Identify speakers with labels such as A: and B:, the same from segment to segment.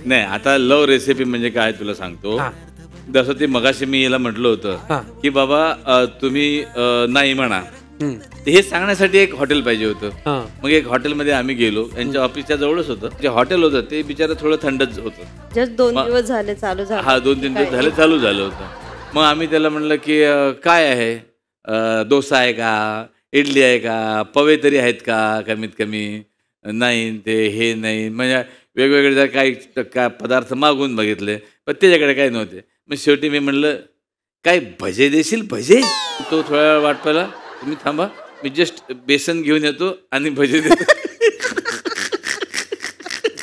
A: नाही आता लव रेसिपी म्हणजे काय तुला सांगतो. जसं ते मगाशी मी याला म्हटलं होतं की बाबा तुम्ही नाही म्हणा, हे सांगण्यासाठी एक हॉटेल पाहिजे होतं. मग एक हॉटेलमध्ये आम्ही गेलो. यांच्या ऑफिसच्या जवळच होतं. जे हॉटेल होतं ते बिचारं थोडं थंडच होतं.
B: जस्ट 2 दिवस झाले चालू झालं.
A: हा 2-3 दिवस झाले चालू झालं होतं. मग आम्ही त्याला म्हणलं की काय आहे, डोसा आहे का, इडली आहे का, पवे तरी आहेत का कमीत कमी. नाही ते हे नाही, म्हणजे वेगवेगळे काही पदार्थ मागून बघितले पण त्याच्याकडे काही नव्हते. मग शेवटी मी म्हणलं काय भजे देशील, भजे. तो थोड्या वेळ वाट पाहिला, तुम्ही थांबा मी जस्ट बेसन घेऊन येतो आणि भजे देतो.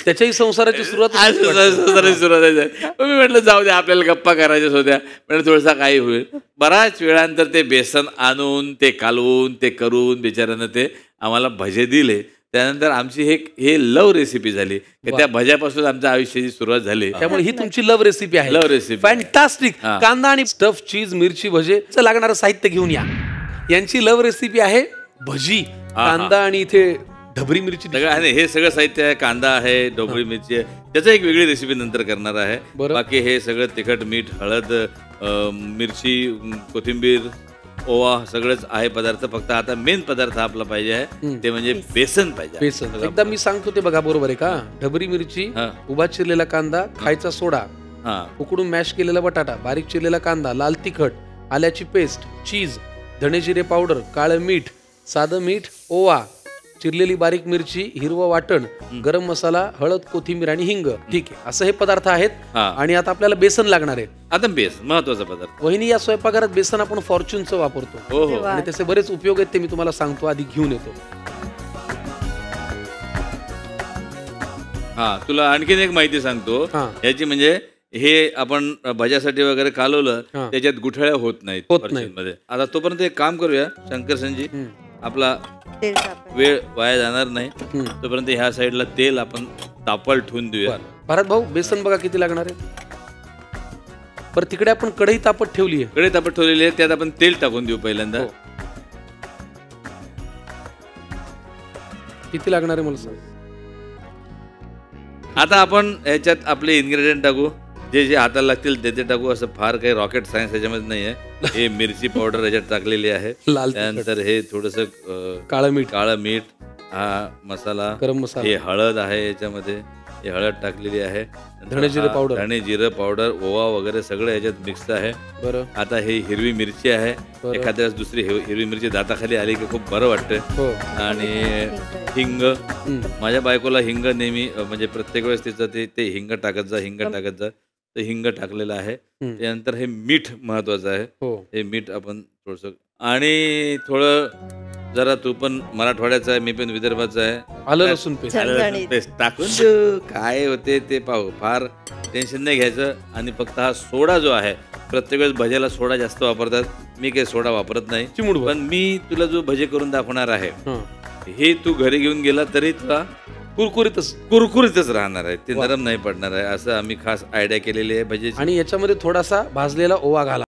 C: त्याच्याही संसाराची सुरुवात
A: आहे. मी म्हटलं जाऊ द्या, आपल्याला गप्पा करायच्याच होत्या, म्हणजे थोडासा काही होईल. बराच वेळानंतर ते बेसन आणून ते कालवून ते करून बिचाऱ्यानं ते आम्हाला भजे दिले. त्यानंतर आमची हे लव रेसिपी झाली. त्या भज्यापासून आमच्या आयुष्याची सुरुवात झाली.
C: त्यामुळे ही तुमची लव रेसिपी आहे.
A: लव रेसिपी
C: फॅन्टास्टिक. कांदा आणि स्टफ चीज मिरची भजे लागणारं साहित्य घेऊन या. यांची लव रेसिपी आहे भजी, कांदा आणि इथे ढबरी मिरची.
A: हे सगळं साहित्य आहे. कांदा आहे, ढोबळी मिरची आहे. त्याचा एक वेगळी रेसिपी नंतर करणार आहे. बाकी हे सगळं तिखट, मीठ, हळद, मिरची, कोथिंबीर, ओवा सगळंच आहे पदार्थ. फक्त आता मेन पदार्थ आपला पाहिजे आहे ते म्हणजे बेसन पाहिजे.
C: बेसन एकदा मी सांगतो ते बघा, बरोबर आहे का. ढबरी मिरची, उभा चिरलेला कांदा, खायचा सोडा, उकडून मॅश केलेला बटाटा, बारीक चिरलेला कांदा, लाल तिखट, आल्याची पेस्ट, चीज, धणे जिरे पावडर, काळं मीठ, साधं मीठ, ओवा, चिरलेली बारीक मिरची, हिरवं वाटण, गरम मसाला, हळद, कोथिंबीर आणि हिंग. ठीक आहे, असं हे पदार्थ आहेत. आणि आता आपल्याला बेसन लागणार आहे.
A: आता बेसन महत्वाचा पदार्थ.
C: वहिनी या स्वयंपाकघरात बेसन आपण फॉर्च्यूनचं वापरतो. आणि त्याचे बरेच उपयोग आहेत ते मी तुम्हाला सांगतो, आधी घेऊन येतो.
A: तुला आणखीन एक माहिती सांगतो याची. म्हणजे हे आपण भज्यासाठी वगैरे कालवलं त्याच्यात गुठळ्या होत नाहीत मध्ये. आता तोपर्यंत एक काम करूया शंकरसनजी, आपला वेळ वाया जाणार नाही. तोपर्यंत ह्या साईडला तेल आपण तापल ठेवून देऊया.
C: भारत भाऊ बेसन बघा किती लागणार आहे. बरं तिकडे आपण कढई तापत ठेवली आहे.
A: कढई तापत ठेवलेली आहे, त्यात आपण तेल टाकून देऊ पहिल्यांदा.
C: किती लागणार आहे मला सांग.
A: आता आपण ह्याच्यात आपले इन्ग्रेडियंट टाकू, जे जे हाताला लागतील ते टाकू. असं फार काही रॉकेट सायन्स याच्यामध्ये नाही आहे. हे मिरची पावडर याच्यात टाकलेली आहे. त्यानंतर हे थोडस काळं मीठ, हा मसाला,
C: गरम मसाला,
A: हे हळद आहे याच्यामध्ये, हे हळद टाकलेली आहे.
C: धणे
A: जिरे पावडर, ओवा वगैरे सगळं याच्यात मिक्स आहे.
C: बरं.
A: आता हे हिरवी मिरची आहे. एखाद्या वेळेस दुसरी हिरवी मिरची दाताखाली आली की खूप बरं वाटतं. आणि हिंग. माझ्या बायकोला हिंग नेहमी, म्हणजे प्रत्येक वेळेस तिचं ते हिंग टाकत जा. तर हिंग टाकलेलं आहे. त्यानंतर हे मीठ महत्वाचं आहे. हे मीठ आपण थोडस, आणि थोडं जरा तू पण मराठवाड्याचा आहे, मी पण विदर्भाचा आहे,
C: आलं लसूण
A: पेस्ट टाकून देऊ. काय होते ते पाहू, फार टेन्शन नाही घ्यायचं. आणि फक्त हा सोडा जो आहे, प्रत्येक वेळेस भज्याला सोडा जास्त वापरतात. मी काही सोडा वापरत नाही. पण मी तुला जो भजे करून दाखवणार आहे हे तू घरी घेऊन गेला तरी तुला कुरकुरीतच राहणार आहे. ते नरम नाही पडणार आहे. असं आम्ही खास आयडिया केलेली आहे भजी.
C: आणि याच्यामध्ये थोडासा भाजलेला ओवा घाला.